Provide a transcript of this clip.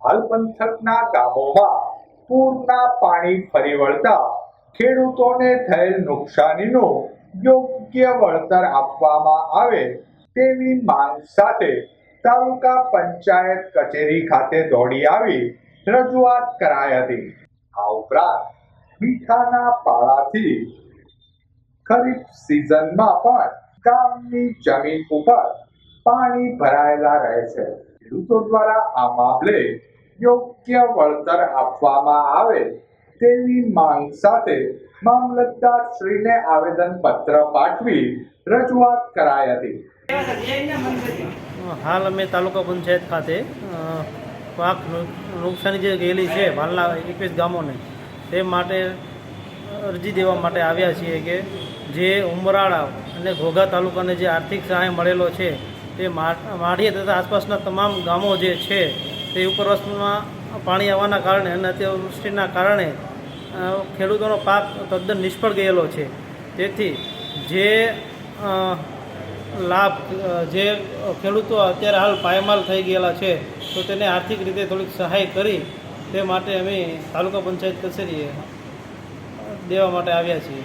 હાલ પંથકના ગામોમાં પૂરના પાણી ફરી વળતા ખેડૂતોને થયેલ નુકસાનીનું યોગ્ય વળતર આપવામાં આવે તેવી માંગ સાથે તાલુકા પંચાયત કચેરી ખાતે દોડી આવી રજૂઆત કરાઈ હતી। આ ઉપરાંત મીઠાના પાળાથી ખરીફ સિઝનમાં પણ ગામની જમીન ઉપર પાણી ભરાયેલા રહે છે। ખેડૂતો દ્વારા આ મામલે યોગ્ય વળતર આપવામાં આવે તેવી માંગ સાથે મામલતદાર શ્રીને આવેદન પત્ર પાઠવી રજૂઆત કરાઈ હતી। હાલ અમે તાલુકા પંચાયત ખાતે પાક નુકસાની જે ગયેલી છે હાલના 21 ગામોને તે માટે અરજી દેવા માટે આવ્યા છીએ કે જે ઉમરાળા અને ઘોઘા તાલુકાને જે આર્થિક સહાય મળેલો છે તે માઢિયા તથા આસપાસના તમામ ગામો જે છે તે ઉપરવાસમાં પાણી આવવાના કારણે અને અતિવૃષ્ટિના કારણે ખેડૂતોનો પાક તદ્દન નિષ્ફળ ગયેલો છે। તેથી જે લાભ જે ખેડૂતો અત્યારે હાલ પાયમાલ થઈ ગયેલા છે તો તેને આર્થિક રીતે થોડીક સહાય કરી તે માટે અમે તાલુકા પંચાયત કચેરીએ દેવા માટે આવ્યા છીએ।